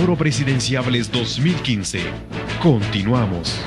Foro Presidenciables 2015. Continuamos.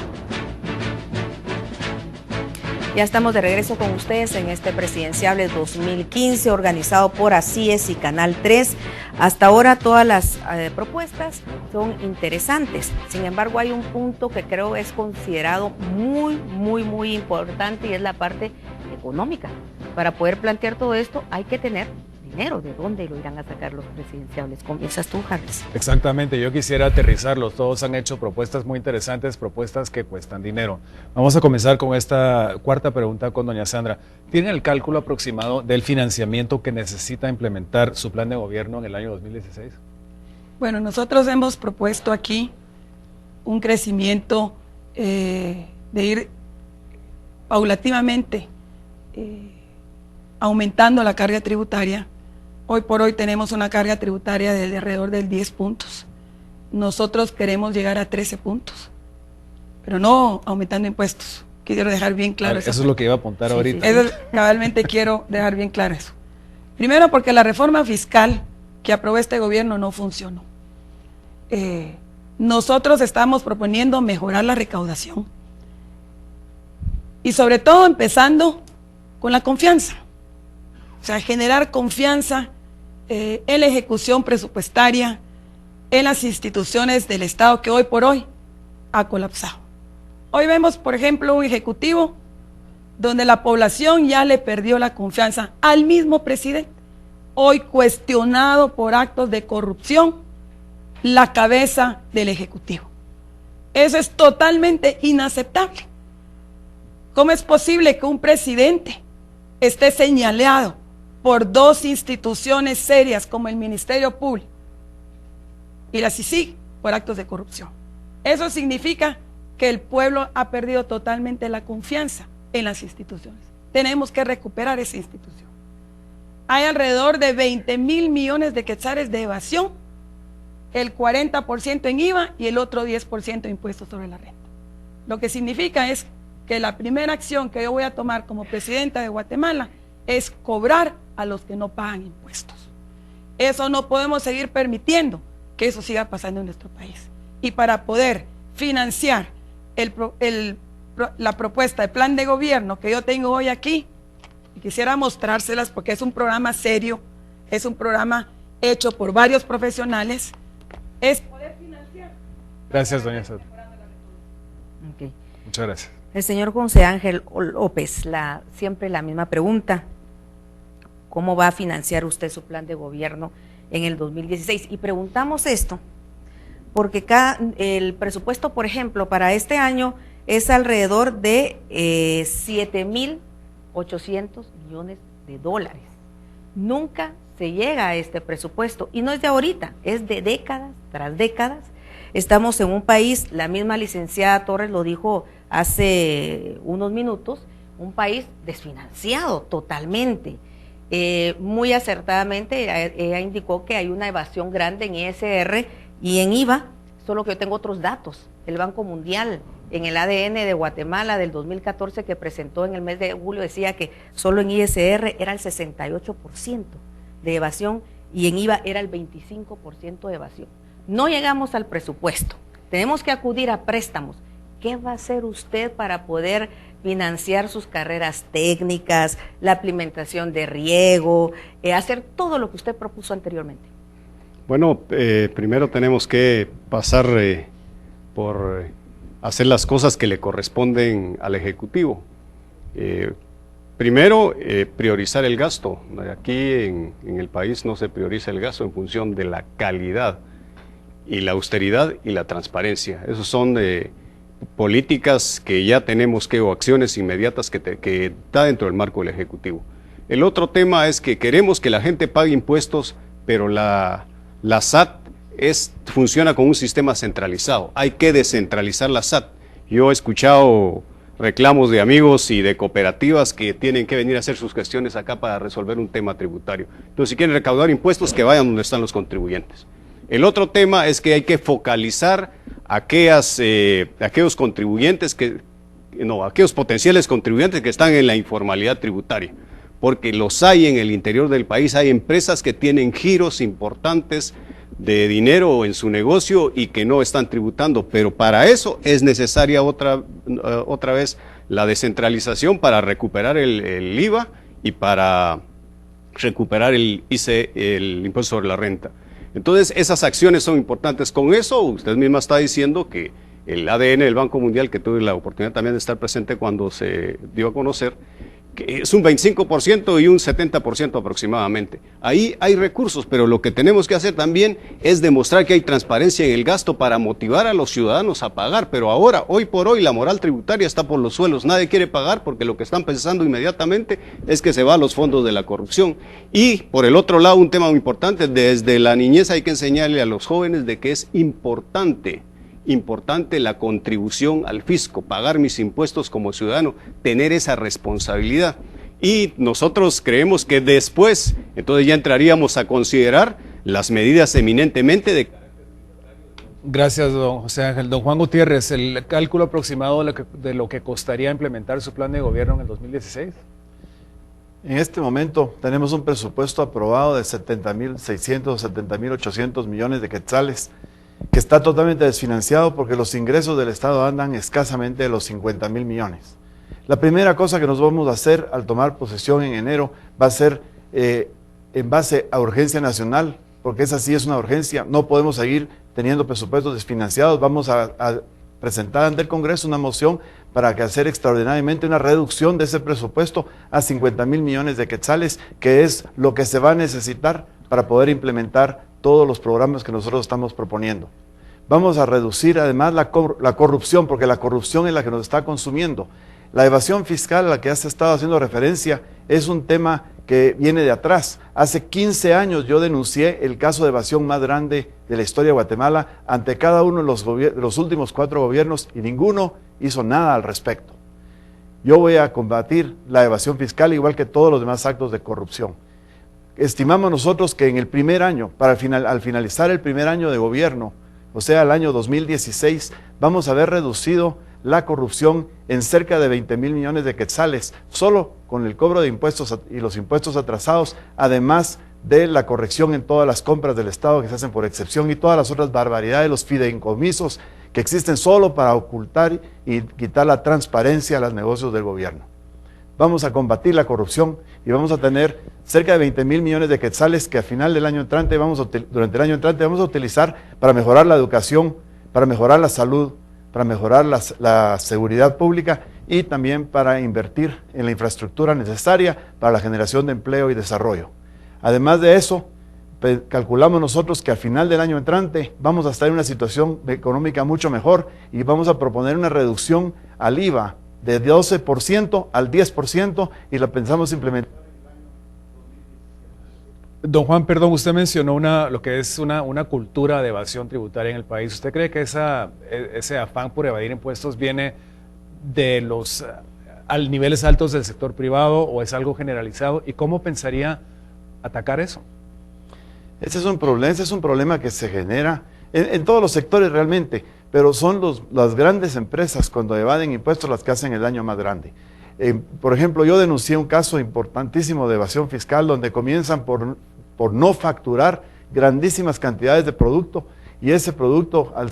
Ya estamos de regreso con ustedes en este Presidenciables 2015 organizado por ACIES y Canal 3. Hasta ahora todas las propuestas son interesantes. Sin embargo, hay un punto que creo es considerado muy importante y es la parte económica. Para poder plantear todo esto hay que tener dinero. ¿De dónde lo irán a sacar los presidenciables? Comienzas tú, Harris. Exactamente, yo quisiera aterrizarlos. Todos han hecho propuestas muy interesantes, propuestas que cuestan dinero. Vamos a comenzar con esta cuarta pregunta con doña Sandra. ¿Tiene el cálculo aproximado del financiamiento que necesita implementar su plan de gobierno en el año 2016? Bueno, nosotros hemos propuesto aquí un crecimiento de ir paulativamente aumentando la carga tributaria. Hoy por hoy tenemos una carga tributaria de alrededor del 10 puntos. Nosotros queremos llegar a 13 puntos, pero no aumentando impuestos. Quiero dejar bien claro eso. Eso es lo que iba a apuntar ahorita. Eso, cabalmente quiero dejar bien claro eso. Primero, porque la reforma fiscal que aprobó este gobierno no funcionó. Nosotros estamos proponiendo mejorar la recaudación y sobre todo empezando con la confianza. O sea, generar confianza en la ejecución presupuestaria, en las instituciones del Estado que hoy por hoy ha colapsado. Hoy vemos, por ejemplo, un ejecutivo donde la población ya le perdió la confianza al mismo presidente, hoy cuestionado por actos de corrupción, la cabeza del ejecutivo. Eso es totalmente inaceptable. ¿Cómo es posible que un presidente esté señalado por dos instituciones serias como el Ministerio Público y la CICIG por actos de corrupción? Eso significa que el pueblo ha perdido totalmente la confianza en las instituciones. Tenemos que recuperar esa institución. Hay alrededor de 20.000 millones de quetzales de evasión, el 40% en IVA y el otro 10% de impuestos sobre la renta. Lo que significa es que la primera acción que yo voy a tomar como presidenta de Guatemala es cobrar a los que no pagan impuestos. Eso no podemos seguir permitiendo que eso siga pasando en nuestro país. Y para poder financiar la propuesta de plan de gobierno que yo tengo hoy aquí, y quisiera mostrárselas porque es un programa serio, es un programa hecho por varios profesionales, es poder financiar. Gracias, doña Sandra. Okay. Muchas gracias. El señor José Ángel López, siempre la misma pregunta. ¿Cómo va a financiar usted su plan de gobierno en el 2016? Y preguntamos esto porque el presupuesto, por ejemplo, para este año es alrededor de 7.800 millones de dólares. Nunca se llega a este presupuesto y no es de ahorita, es de décadas tras décadas. Estamos en un país, la misma licenciada Torres lo dijo hace unos minutos, un país desfinanciado totalmente. Muy acertadamente ella indicó que hay una evasión grande en ISR y en IVA, solo que yo tengo otros datos. El Banco Mundial en el ADN de Guatemala del 2014 que presentó en el mes de julio decía que solo en ISR era el 68% de evasión y en IVA era el 25% de evasión. No llegamos al presupuesto, tenemos que acudir a préstamos. ¿Qué va a hacer usted para poder financiar sus carreras técnicas, la implementación de riego, hacer todo lo que usted propuso anteriormente? Bueno, primero tenemos que pasar por hacer las cosas que le corresponden al Ejecutivo. Primero, priorizar el gasto. Aquí en el país no se prioriza el gasto en función de la calidad y la austeridad y la transparencia. Esos son políticas que ya tenemos o acciones inmediatas que está dentro del marco del Ejecutivo. El otro tema es que queremos que la gente pague impuestos, pero la SAT funciona con un sistema centralizado. Hay que descentralizar la SAT. Yo he escuchado reclamos de amigos y de cooperativas que tienen que venir a hacer sus gestiones acá para resolver un tema tributario. Entonces, si quieren recaudar impuestos, que vayan donde están los contribuyentes. El otro tema es que hay que focalizar aquellos contribuyentes aquellos potenciales contribuyentes que están en la informalidad tributaria, porque los hay en el interior del país. Hay empresas que tienen giros importantes de dinero en su negocio y que no están tributando, pero para eso es necesaria otra vez la descentralización para recuperar el IVA y para recuperar el impuesto sobre la renta. Entonces, esas acciones son importantes. Con eso, usted misma está diciendo que el ADN del Banco Mundial, que tuve la oportunidad también de estar presente cuando se dio a conocer, que es un 25% y un 70% aproximadamente. Ahí hay recursos, pero lo que tenemos que hacer también es demostrar que hay transparencia en el gasto para motivar a los ciudadanos a pagar, pero ahora, hoy por hoy, la moral tributaria está por los suelos, nadie quiere pagar porque lo que están pensando inmediatamente es que se va a los fondos de la corrupción. Y, por el otro lado, un tema muy importante, desde la niñez hay que enseñarle a los jóvenes de que es importante la contribución al fisco, pagar mis impuestos como ciudadano, tener esa responsabilidad. Y nosotros creemos que después, entonces ya entraríamos a considerar las medidas eminentemente de... Gracias, don José Ángel. Don Juan Gutiérrez, ¿el cálculo aproximado de lo que costaría implementar su plan de gobierno en el 2016? En este momento tenemos un presupuesto aprobado de 70.600, 70.800 millones de quetzales, que está totalmente desfinanciado porque los ingresos del Estado andan escasamente de los 50.000 millones. La primera cosa que nos vamos a hacer al tomar posesión en enero va a ser en base a urgencia nacional, porque esa sí es una urgencia, no podemos seguir teniendo presupuestos desfinanciados, vamos a presentar ante el Congreso una moción para que hacer extraordinariamente una reducción de ese presupuesto a 50.000 millones de quetzales, que es lo que se va a necesitar para poder implementar todos los programas que nosotros estamos proponiendo. Vamos a reducir además la corrupción, porque la corrupción es la que nos está consumiendo. La evasión fiscal a la que has estado haciendo referencia es un tema que viene de atrás. Hace 15 años yo denuncié el caso de evasión más grande de la historia de Guatemala ante cada uno de los últimos 4 gobiernos y ninguno hizo nada al respecto. Yo voy a combatir la evasión fiscal igual que todos los demás actos de corrupción. Estimamos nosotros que en el primer año, al finalizar el primer año de gobierno, o sea, el año 2016, vamos a haber reducido la corrupción en cerca de 20.000 millones de quetzales, solo con el cobro de impuestos y los impuestos atrasados, además de la corrección en todas las compras del Estado que se hacen por excepción y todas las otras barbaridades, los fideicomisos que existen solo para ocultar y quitar la transparencia a los negocios del gobierno. Vamos a combatir la corrupción y vamos a tener cerca de 20.000 millones de quetzales que al final del año entrante, durante el año entrante, vamos a utilizar para mejorar la educación, para mejorar la salud, para mejorar la seguridad pública y también para invertir en la infraestructura necesaria para la generación de empleo y desarrollo. Además de eso, calculamos nosotros que al final del año entrante vamos a estar en una situación económica mucho mejor y vamos a proponer una reducción al IVA de 12% al 10% y la pensamos implementar. Don Juan, perdón, usted mencionó lo que es una cultura de evasión tributaria en el país. ¿Usted cree que ese afán por evadir impuestos viene de los niveles altos del sector privado o es algo generalizado? ¿Y cómo pensaría atacar eso? Ese es un problema que se genera en todos los sectores realmente, pero son las grandes empresas cuando evaden impuestos las que hacen el daño más grande. Por ejemplo, yo denuncié un caso importantísimo de evasión fiscal donde comienzan por no facturar grandísimas cantidades de producto y ese producto al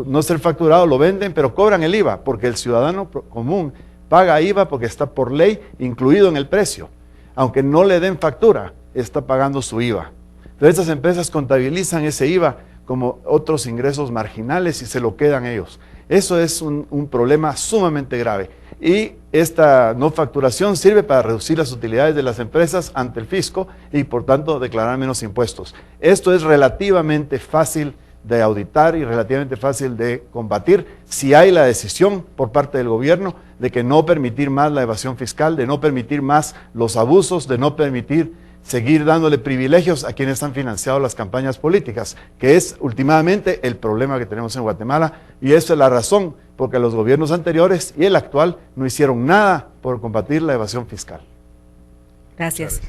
no ser facturado lo venden pero cobran el IVA porque el ciudadano común paga IVA porque está por ley incluido en el precio. Aunque no le den factura, está pagando su IVA. Entonces estas empresas contabilizan ese IVA como otros ingresos marginales y se lo quedan ellos. Eso es un problema sumamente grave. Y esta no facturación sirve para reducir las utilidades de las empresas ante el fisco y por tanto declarar menos impuestos. Esto es relativamente fácil de auditar y relativamente fácil de combatir si hay la decisión por parte del gobierno de que no permitir más la evasión fiscal, de no permitir más los abusos, de no permitir seguir dándole privilegios a quienes han financiado las campañas políticas, que es últimamente el problema que tenemos en Guatemala y esa es la razón porque los gobiernos anteriores y el actual no hicieron nada por combatir la evasión fiscal. Gracias.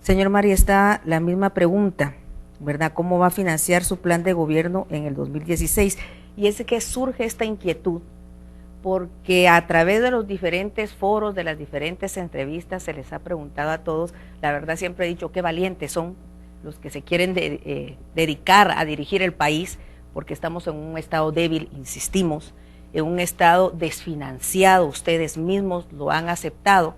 Señor Mari, está la misma pregunta, ¿verdad? ¿Cómo va a financiar su plan de gobierno en el 2016? Y es que surge esta inquietud porque a través de los diferentes foros, de las diferentes entrevistas, se les ha preguntado a todos, la verdad siempre he dicho qué valientes son los que se quieren dedicar a dirigir el país, porque estamos en un estado débil, insistimos, en un estado desfinanciado, ustedes mismos lo han aceptado,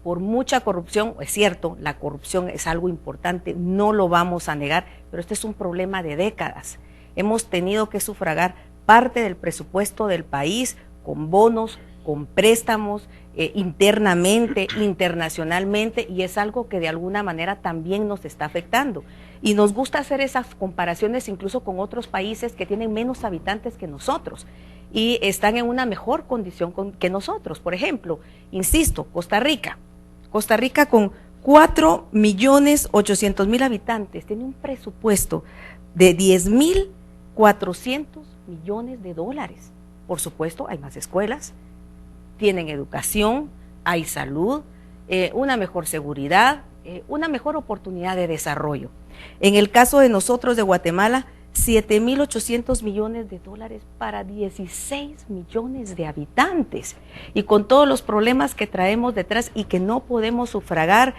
por mucha corrupción. Es cierto, la corrupción es algo importante, no lo vamos a negar, pero este es un problema de décadas. Hemos tenido que sufragar parte del presupuesto del país con bonos, con préstamos, internamente, internacionalmente, y es algo que de alguna manera también nos está afectando. Y nos gusta hacer esas comparaciones incluso con otros países que tienen menos habitantes que nosotros y están en una mejor condición que nosotros. Por ejemplo, insisto, Costa Rica con 4.800.000 habitantes tiene un presupuesto de 10.400 millones de dólares. Por supuesto, hay más escuelas, tienen educación, hay salud, una mejor seguridad, una mejor oportunidad de desarrollo. En el caso de nosotros de Guatemala, 7.800 millones de dólares para 16 millones de habitantes. Y con todos los problemas que traemos detrás y que no podemos sufragar,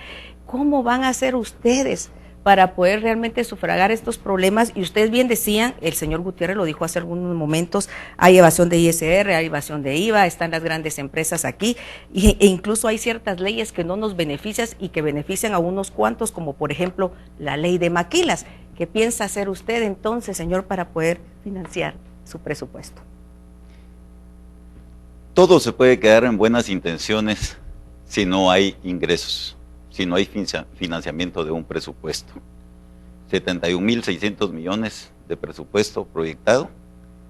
¿cómo van a hacer ustedes para poder realmente sufragar estos problemas? Y ustedes bien decían, el señor Gutiérrez lo dijo hace algunos momentos, hay evasión de ISR, hay evasión de IVA, están las grandes empresas aquí, e incluso hay ciertas leyes que no nos benefician y que benefician a unos cuantos, como por ejemplo la ley de maquilas. ¿Qué piensa hacer usted entonces, señor, para poder financiar su presupuesto? Todo se puede quedar en buenas intenciones si no hay ingresos, si no hay financiamiento de un presupuesto. 71.600 millones de presupuesto proyectado,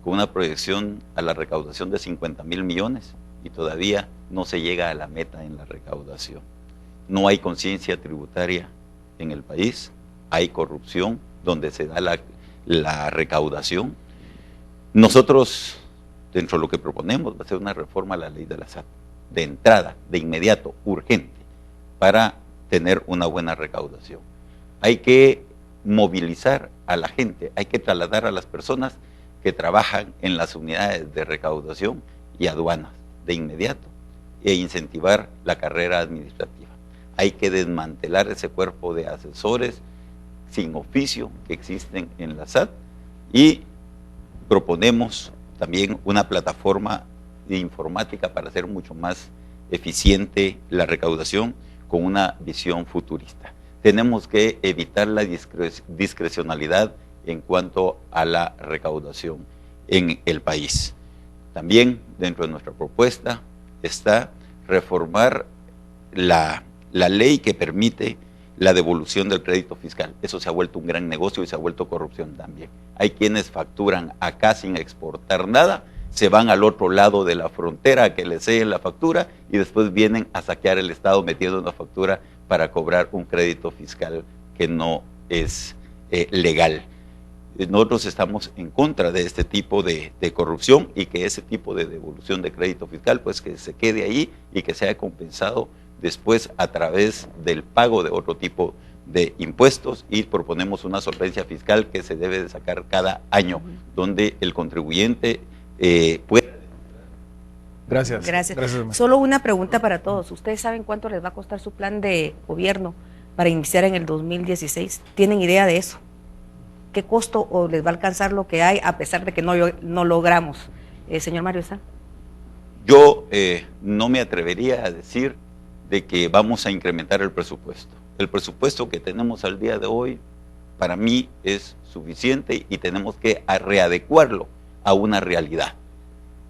con una proyección a la recaudación de 50.000 millones, y todavía no se llega a la meta en la recaudación. No hay conciencia tributaria en el país, hay corrupción donde se da la recaudación. Nosotros, dentro de lo que proponemos, va a ser una reforma a la ley de la SAT, de entrada, de inmediato, urgente, para tener una buena recaudación. Hay que movilizar a la gente, hay que trasladar a las personas que trabajan en las unidades de recaudación y aduanas de inmediato e incentivar la carrera administrativa. Hay que desmantelar ese cuerpo de asesores sin oficio que existen en la SAT, y proponemos también una plataforma de informática para hacer mucho más eficiente la recaudación con una visión futurista. Tenemos que evitar la discrecionalidad en cuanto a la recaudación en el país. También dentro de nuestra propuesta está reformar la ley que permite la devolución del crédito fiscal. Eso se ha vuelto un gran negocio y se ha vuelto corrupción también. Hay quienes facturan acá sin exportar nada, se van al otro lado de la frontera a que les sellen la factura y después vienen a saquear el Estado metiendo una factura para cobrar un crédito fiscal que no es legal. Nosotros estamos en contra de este tipo de corrupción, y que ese tipo de devolución de crédito fiscal pues que se quede ahí y que sea compensado después a través del pago de otro tipo de impuestos, y proponemos una solvencia fiscal que se debe de sacar cada año, donde el contribuyente puede... Gracias. Solo una pregunta para todos. ¿Ustedes saben cuánto les va a costar su plan de gobierno para iniciar en el 2016? ¿Tienen idea de eso? ¿Qué costo o les va a alcanzar lo que hay a pesar de que no logramos? Señor Mario Sá. Yo no me atrevería a decir de que vamos a incrementar el presupuesto. El presupuesto que tenemos al día de hoy, para mí, es suficiente, y tenemos que readecuarlo a una realidad,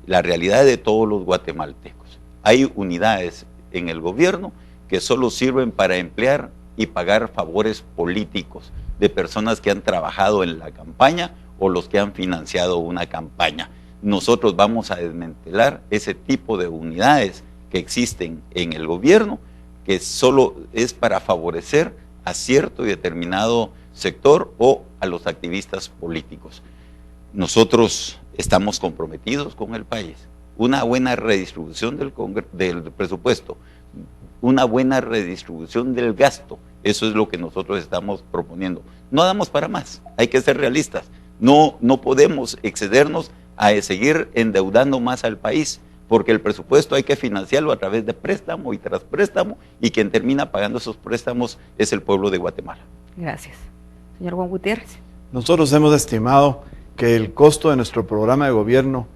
la realidad de todos los guatemaltecos. Hay unidades en el gobierno que solo sirven para emplear y pagar favores políticos de personas que han trabajado en la campaña o los que han financiado una campaña. Nosotros vamos a desmantelar ese tipo de unidades que existen en el gobierno, que solo es para favorecer a cierto y determinado sector o a los activistas políticos. Nosotros estamos comprometidos con el país. Una buena redistribución del presupuesto, una buena redistribución del gasto, eso es lo que nosotros estamos proponiendo. No damos para más, hay que ser realistas. No podemos excedernos a seguir endeudando más al país, porque el presupuesto hay que financiarlo a través de préstamo y tras préstamo, y quien termina pagando esos préstamos es el pueblo de Guatemala. Gracias. Señor Juan Gutiérrez. Nosotros hemos estimado que el costo de nuestro programa de gobierno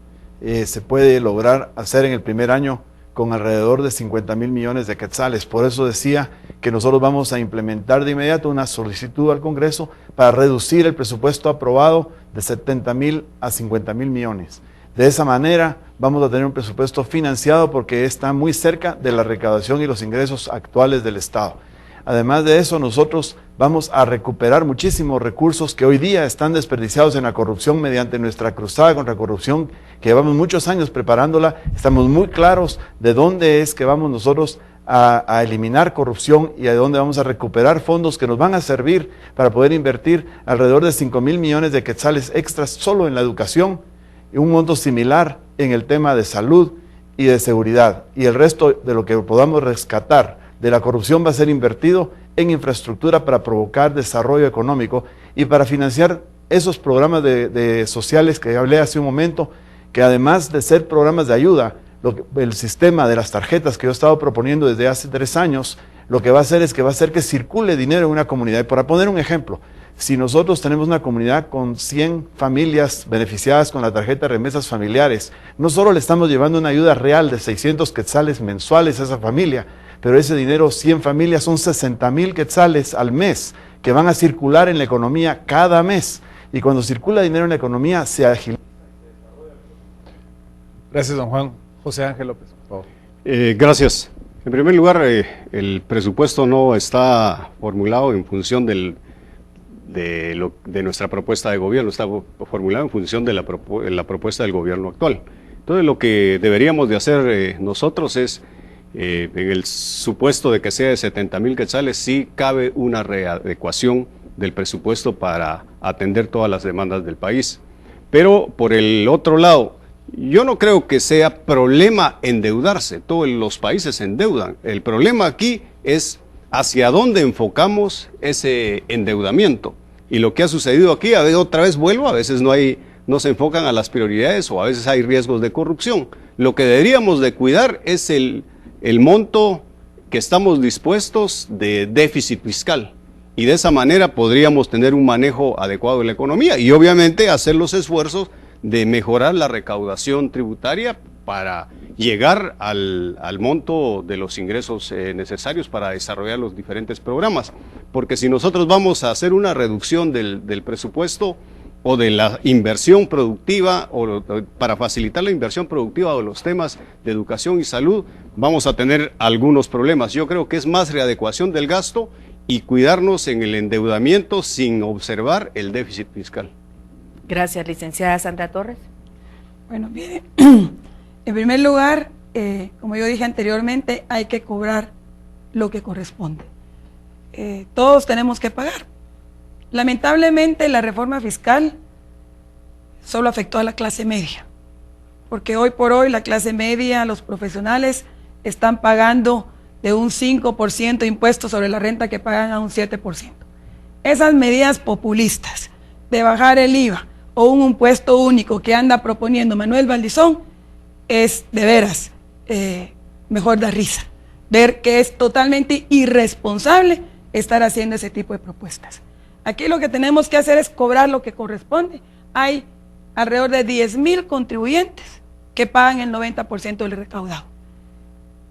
se puede lograr hacer en el primer año con alrededor de 50,000 millones de quetzales. Por eso decía que nosotros vamos a implementar de inmediato una solicitud al Congreso para reducir el presupuesto aprobado de 70,000 a 50,000 millones. De esa manera vamos a tener un presupuesto financiado porque está muy cerca de la recaudación y los ingresos actuales del Estado. Además de eso, nosotros vamos a recuperar muchísimos recursos que hoy día están desperdiciados en la corrupción mediante nuestra cruzada contra corrupción, que llevamos muchos años preparándola. Estamos muy claros de dónde es que vamos nosotros a eliminar corrupción y de dónde vamos a recuperar fondos que nos van a servir para poder invertir alrededor de 5,000 millones de quetzales extras solo en la educación y un monto similar en el tema de salud y de seguridad. Y el resto de lo que podamos rescatar de la corrupción va a ser invertido en infraestructura para provocar desarrollo económico y para financiar esos programas de sociales que hablé hace un momento, que además de ser programas de ayuda, el sistema de las tarjetas que yo he estado proponiendo desde hace 3 años, lo que va a hacer es que va a hacer que circule dinero en una comunidad. Y para poner un ejemplo, si nosotros tenemos una comunidad con 100 familias beneficiadas con la tarjeta de remesas familiares, no solo le estamos llevando una ayuda real de 600 quetzales mensuales a esa familia, pero ese dinero, 100 familias, son 60,000 quetzales al mes que van a circular en la economía cada mes. Y cuando circula dinero en la economía, se agiliza. Gracias, don Juan. José Ángel López, por favor. Gracias. En primer lugar, el presupuesto no está formulado en función de nuestra propuesta de gobierno, está formulado en función de la propuesta del gobierno actual. Entonces, lo que deberíamos de hacer nosotros es, en el supuesto de que sea de 70,000 quetzales, sí cabe una readecuación del presupuesto para atender todas las demandas del país. Pero por el otro lado, yo no creo que sea problema endeudarse, todos los países se endeudan. El problema aquí es hacia dónde enfocamos ese endeudamiento. Y lo que ha sucedido aquí, otra vez vuelvo, a veces no se enfocan a las prioridades o a veces hay riesgos de corrupción. Lo que deberíamos de cuidar es el monto que estamos dispuestos de déficit fiscal, y de esa manera podríamos tener un manejo adecuado de la economía y obviamente hacer los esfuerzos de mejorar la recaudación tributaria para llegar al monto de los ingresos necesarios para desarrollar los diferentes programas, porque si nosotros vamos a hacer una reducción del presupuesto o de la inversión productiva, o para facilitar la inversión productiva de los temas de educación y salud, vamos a tener algunos problemas. Yo creo que es más readecuación del gasto y cuidarnos en el endeudamiento sin observar el déficit fiscal. Gracias, licenciada Sandra Torres. Bueno, bien, en primer lugar, como yo dije anteriormente, hay que cobrar lo que corresponde. Todos tenemos que pagar. Lamentablemente la reforma fiscal solo afectó a la clase media, porque hoy por hoy la clase media, los profesionales están pagando de un 5% de impuestos sobre la renta que pagan a un 7%. Esas medidas populistas de bajar el IVA o un impuesto único que anda proponiendo Manuel Valdizón es de veras, mejor da risa, ver que es totalmente irresponsable estar haciendo ese tipo de propuestas. Aquí lo que tenemos que hacer es cobrar lo que corresponde. Hay alrededor de 10,000 contribuyentes que pagan el 90% del recaudado.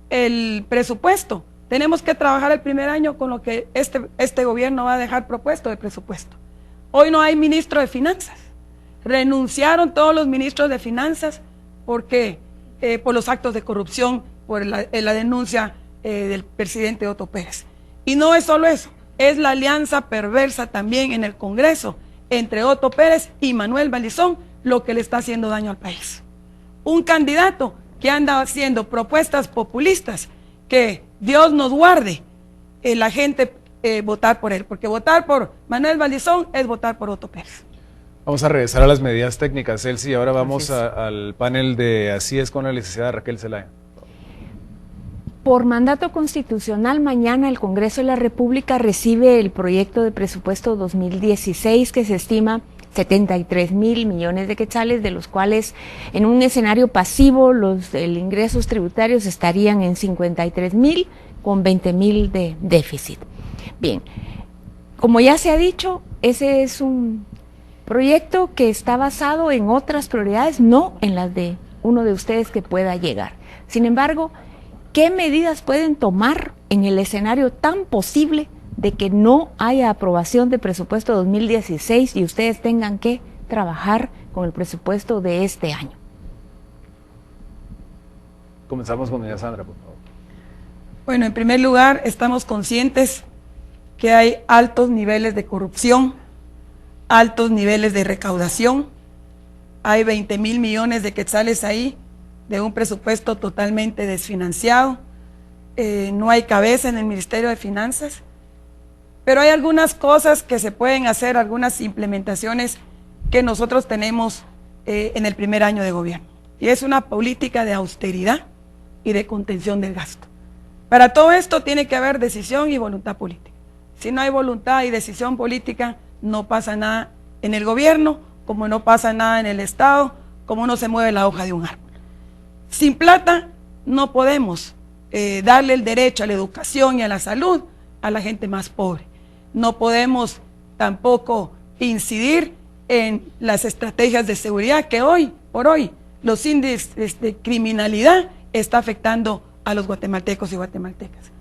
El presupuesto, tenemos que trabajar el primer año con lo que este gobierno va a dejar propuesto de presupuesto. Hoy no hay ministro de finanzas. Renunciaron todos los ministros de finanzas porque por los actos de corrupción, por la denuncia del presidente Otto Pérez. Y no es solo eso, es la alianza perversa también en el Congreso entre Otto Pérez y Manuel Valdizón lo que le está haciendo daño al país. Un candidato que anda haciendo propuestas populistas, que Dios nos guarde la gente votar por él, porque votar por Manuel Valdizón es votar por Otto Pérez. Vamos a regresar a las medidas técnicas, Elsie, ahora vamos al panel de Así es con la licenciada Raquel Zelaya. Por mandato constitucional, mañana el Congreso de la República recibe el proyecto de presupuesto 2016 que se estima 73,000 millones de quetzales, de los cuales en un escenario pasivo los ingresos tributarios estarían en 53,000 con 20,000 de déficit. Bien, como ya se ha dicho, ese es un proyecto que está basado en otras prioridades, no en las de uno de ustedes que pueda llegar. Sin embargo, ¿qué medidas pueden tomar en el escenario tan posible de que no haya aprobación de presupuesto 2016 y ustedes tengan que trabajar con el presupuesto de este año? Comenzamos con doña Sandra, por favor. Bueno, en primer lugar, estamos conscientes que hay altos niveles de corrupción, altos niveles de recaudación. Hay 20,000 millones de quetzales ahí, de un presupuesto totalmente desfinanciado. No hay cabeza en el Ministerio de Finanzas. Pero hay algunas cosas que se pueden hacer, algunas implementaciones que nosotros tenemos en el primer año de gobierno. Y es una política de austeridad y de contención del gasto. Para todo esto tiene que haber decisión y voluntad política. Si no hay voluntad y decisión política, no pasa nada en el gobierno, como no pasa nada en el Estado, como no se mueve la hoja de un árbol. Sin plata no podemos darle el derecho a la educación y a la salud a la gente más pobre. No podemos tampoco incidir en las estrategias de seguridad que hoy por hoy los índices de criminalidad está afectando a los guatemaltecos y guatemaltecas.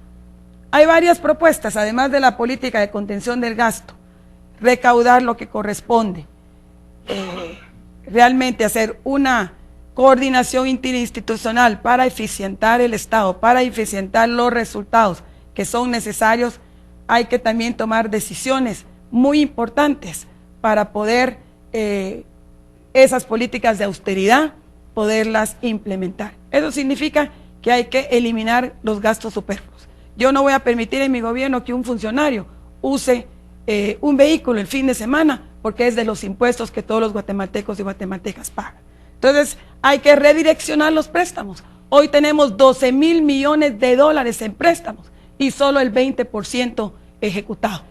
Hay varias propuestas, además de la política de contención del gasto, recaudar lo que corresponde, realmente hacer una coordinación interinstitucional para eficientar el Estado, para eficientar los resultados que son necesarios. Hay que también tomar decisiones muy importantes para poder esas políticas de austeridad, poderlas implementar. Eso significa que hay que eliminar los gastos superfluos. Yo no voy a permitir en mi gobierno que un funcionario use un vehículo el fin de semana porque es de los impuestos que todos los guatemaltecos y guatemaltecas pagan. Entonces hay que redireccionar los préstamos. Hoy tenemos 12,000 millones de dólares en préstamos y solo el 20% ejecutado.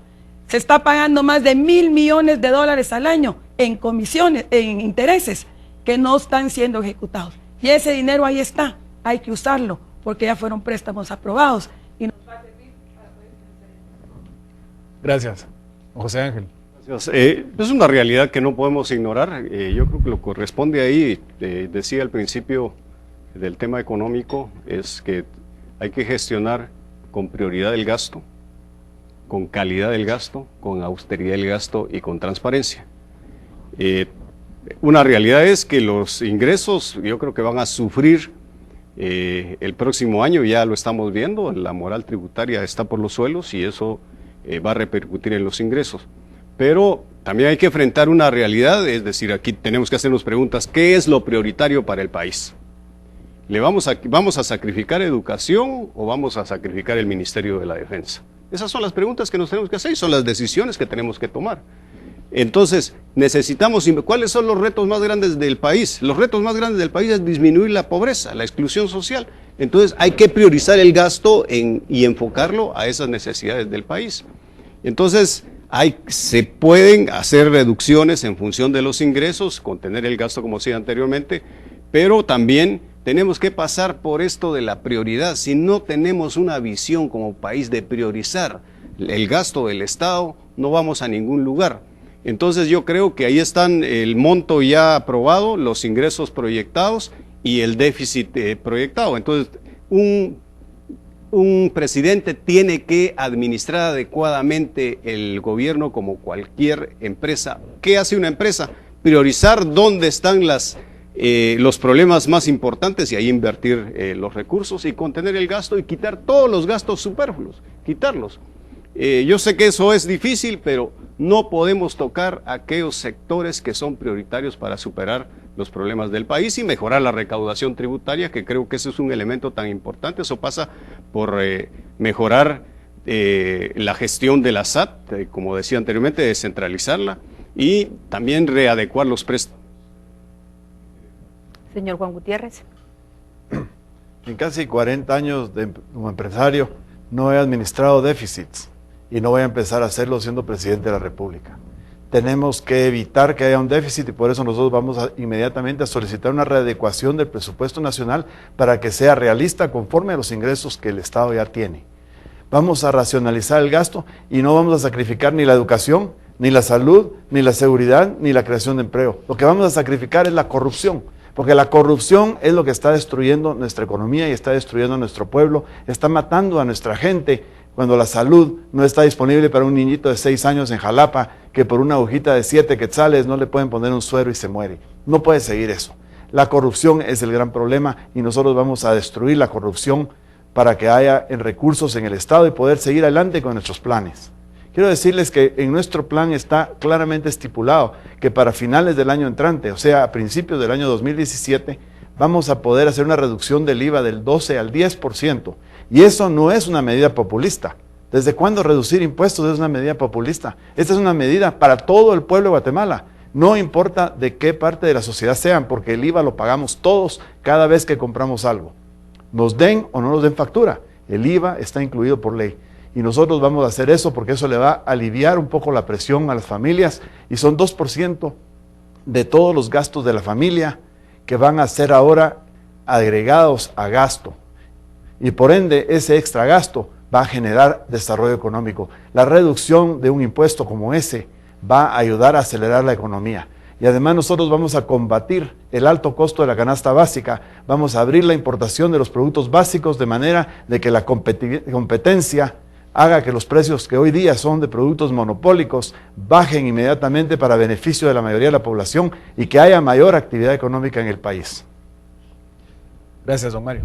Se está pagando más de 1,000 millones de dólares al año en comisiones, en intereses que no están siendo ejecutados. Y ese dinero ahí está, hay que usarlo porque ya fueron préstamos aprobados y nos va a servir para poder financiar. Gracias. José Ángel. Gracias. Es una realidad que no podemos ignorar. Yo creo que lo que corresponde ahí, decía al principio del tema económico, es que hay que gestionar con prioridad el gasto, con calidad del gasto, con austeridad del gasto y con transparencia. Una realidad es que los ingresos yo creo que van a sufrir el próximo año, ya lo estamos viendo, la moral tributaria está por los suelos y eso va a repercutir en los ingresos. Pero también hay que enfrentar una realidad, es decir, aquí tenemos que hacernos preguntas, ¿qué es lo prioritario para el país? ¿Vamos a sacrificar educación o vamos a sacrificar el Ministerio de la Defensa? Esas son las preguntas que nos tenemos que hacer y son las decisiones que tenemos que tomar. Entonces, necesitamos, ¿cuáles son los retos más grandes del país? Los retos más grandes del país es disminuir la pobreza, la exclusión social. Entonces, hay que priorizar el gasto y enfocarlo a esas necesidades del país. Entonces, se pueden hacer reducciones en función de los ingresos, contener el gasto como decía anteriormente, pero también tenemos que pasar por esto de la prioridad. Si no tenemos una visión como país de priorizar el gasto del Estado, no vamos a ningún lugar. Entonces yo creo que ahí están el monto ya aprobado, los ingresos proyectados y el déficit proyectado. Entonces un presidente tiene que administrar adecuadamente el gobierno como cualquier empresa. ¿Qué hace una empresa? Priorizar dónde están los problemas más importantes y ahí invertir los recursos y contener el gasto y quitar todos los gastos superfluos, quitarlos. Yo sé que eso es difícil, pero no podemos tocar aquellos sectores que son prioritarios para superar los problemas del país y mejorar la recaudación tributaria, que creo que ese es un elemento tan importante. Eso pasa por mejorar la gestión de la SAT, como decía anteriormente, descentralizarla y también readecuar los préstamos. Señor Juan Gutiérrez. En casi 40 años como empresario no he administrado déficits y no voy a empezar a hacerlo siendo presidente de la República. tenemos que evitar que haya un déficit y por eso nosotros vamos inmediatamente a solicitar una readecuación del presupuesto nacional para que sea realista conforme a los ingresos que el Estado ya tiene. Vamos a racionalizar el gasto y no vamos a sacrificar ni la educación, ni la salud, ni la seguridad, ni la creación de empleo. Lo que vamos a sacrificar es la corrupción, porque la corrupción es lo que está destruyendo nuestra economía y está destruyendo a nuestro pueblo, está matando a nuestra gente cuando la salud no está disponible para un niñito de 6 años en Jalapa que por una hojita de 7 quetzales no le pueden poner un suero y se muere. No puede seguir eso. La corrupción es el gran problema y nosotros vamos a destruir la corrupción para que haya recursos en el Estado y poder seguir adelante con nuestros planes. Quiero decirles que en nuestro plan está claramente estipulado que para finales del año entrante, o sea, a principios del año 2017, vamos a poder hacer una reducción del IVA del 12 al 10%. Y eso no es una medida populista. ¿Desde cuándo reducir impuestos es una medida populista? Esta es una medida para todo el pueblo de Guatemala. No importa de qué parte de la sociedad sean, porque el IVA lo pagamos todos cada vez que compramos algo. Nos den o no nos den factura, el IVA está incluido por ley. Y nosotros vamos a hacer eso porque eso le va a aliviar un poco la presión a las familias y son 2% de todos los gastos de la familia que van a ser ahora agregados a gasto. Y por ende ese extra gasto va a generar desarrollo económico. La reducción de un impuesto como ese va a ayudar a acelerar la economía. Y además nosotros vamos a combatir el alto costo de la canasta básica, vamos a abrir la importación de los productos básicos de manera de que la competencia haga que los precios que hoy día son de productos monopólicos bajen inmediatamente para beneficio de la mayoría de la población y que haya mayor actividad económica en el país. Gracias, don Mario.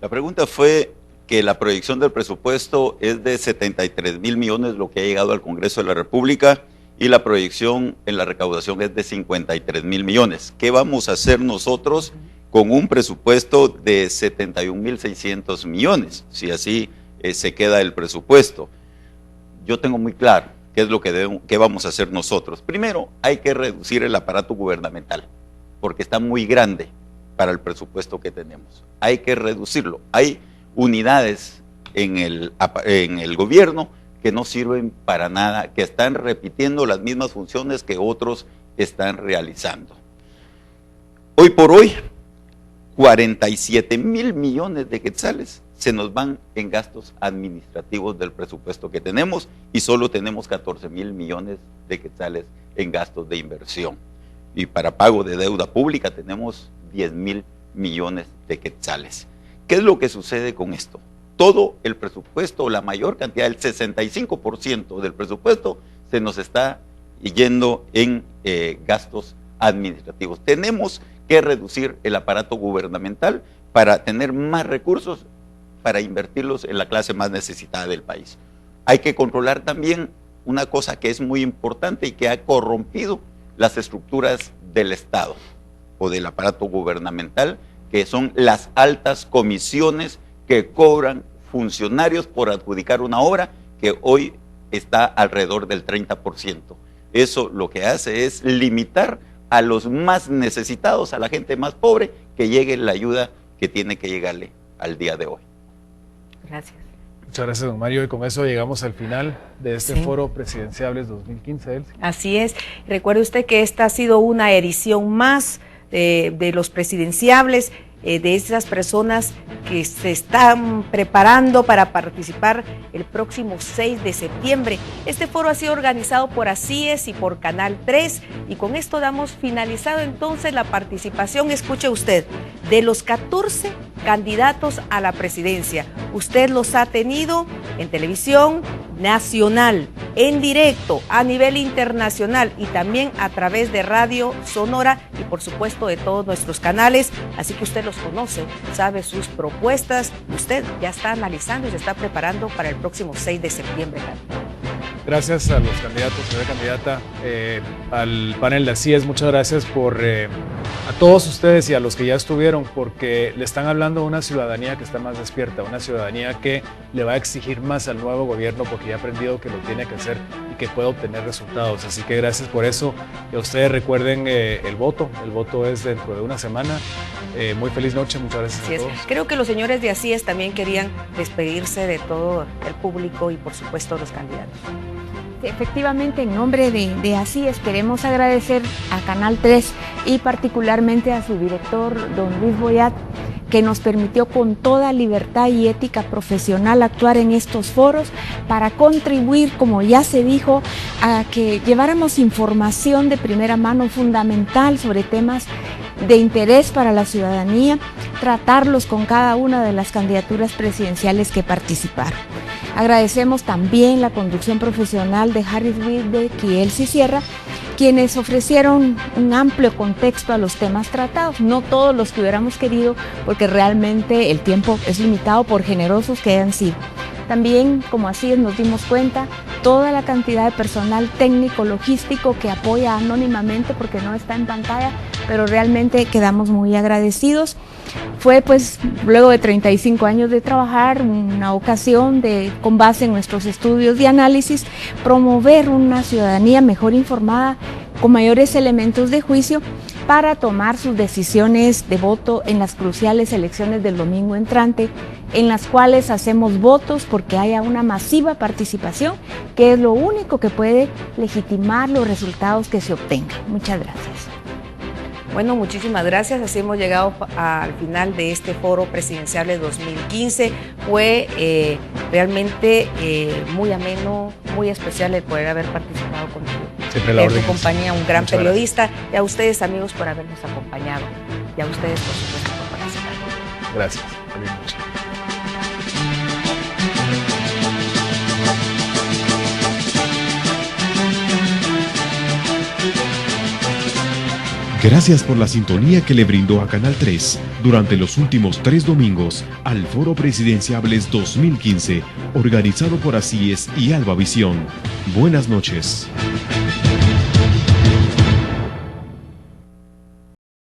La pregunta fue que la proyección del presupuesto es de 73,000 millones, lo que ha llegado al Congreso de la República, y la proyección en la recaudación es de 53,000 millones. ¿Qué vamos a hacer nosotros con un presupuesto de 71,600 millones? Si así se queda el presupuesto. Yo tengo muy claro qué es lo que vamos a hacer nosotros. Primero, hay que reducir el aparato gubernamental, porque está muy grande para el presupuesto que tenemos. Hay que reducirlo. Hay unidades en el gobierno que no sirven para nada, que están repitiendo las mismas funciones que otros están realizando. Hoy por hoy, 47,000 millones de quetzales se nos van en gastos administrativos del presupuesto que tenemos y solo tenemos 14,000 millones de quetzales en gastos de inversión. Y para pago de deuda pública tenemos 10,000 millones de quetzales. ¿Qué es lo que sucede con esto? Todo el presupuesto, la mayor cantidad, el 65% del presupuesto se nos está yendo en gastos administrativos. Tenemos que reducir el aparato gubernamental para tener más recursos para invertirlos en la clase más necesitada del país. Hay que controlar también una cosa que es muy importante y que ha corrompido las estructuras del Estado o del aparato gubernamental, que son las altas comisiones que cobran funcionarios por adjudicar una obra que hoy está alrededor del 30%. Eso lo que hace es limitar a los más necesitados, a la gente más pobre, que llegue la ayuda que tiene que llegarle al día de hoy. Gracias. Muchas gracias, don Mario, y con eso llegamos al final de este Foro Presidenciables 2015, Elsie. Así es. Recuerde usted que esta ha sido una edición más de los presidenciables, de esas personas que se están preparando para participar el próximo 6 de septiembre. Este foro ha sido organizado por ACIES y por Canal 3 y con esto damos finalizado entonces la participación. Escuche usted, de los 14 candidatos a la presidencia, usted los ha tenido en televisión nacional, en directo, a nivel internacional y también a través de Radio Sonora y por supuesto de todos nuestros canales, así que usted los conoce, sabe sus propuestas, usted ya está analizando y se está preparando para el próximo 6 de septiembre. Gracias a los candidatos, señora candidata, al panel de ACIES, muchas gracias por a todos ustedes y a los que ya estuvieron, porque le están hablando a una ciudadanía que está más despierta, una ciudadanía que le va a exigir más al nuevo gobierno porque ya ha aprendido que lo tiene que hacer y que puede obtener resultados. Así que gracias por eso. Y a ustedes recuerden el voto es dentro de una semana. Muy feliz noche, muchas gracias a todos. Creo que los señores de ACIES también querían despedirse de todo el público y por supuesto los candidatos. Efectivamente, en nombre de ASIES queremos agradecer a Canal 3 y particularmente a su director, don Luis Boyat, que nos permitió con toda libertad y ética profesional actuar en estos foros para contribuir, como ya se dijo, a que lleváramos información de primera mano fundamental sobre temas de interés para la ciudadanía, tratarlos con cada una de las candidaturas presidenciales que participaron. Agradecemos también la conducción profesional de Harris Wilbeck y Elsie Sierra, quienes ofrecieron un amplio contexto a los temas tratados, no todos los que hubiéramos querido, porque realmente el tiempo es limitado por generosos que hayan sido. También, como así nos dimos cuenta, toda la cantidad de personal técnico, logístico que apoya anónimamente porque no está en pantalla, pero realmente quedamos muy agradecidos. Fue pues luego de 35 años de trabajar, una ocasión de, con base en nuestros estudios de análisis, promover una ciudadanía mejor informada, con mayores elementos de juicio, para tomar sus decisiones de voto en las cruciales elecciones del domingo entrante, en las cuales hacemos votos porque haya una masiva participación, que es lo único que puede legitimar los resultados que se obtengan. Muchas gracias. Bueno, muchísimas gracias. Así hemos llegado al final de este foro presidencial de 2015. Fue realmente muy ameno, muy especial el poder haber participado contigo. Siempre la orden. En tu compañía, un gran Muchas periodista. Gracias. Y a ustedes, amigos, por habernos acompañado. Y a ustedes, por supuesto, por participar. Gracias. Gracias por la sintonía que le brindó a Canal 3 durante los últimos 3 domingos al Foro Presidenciables 2015, organizado por ASIES y Alba Visión. Buenas noches.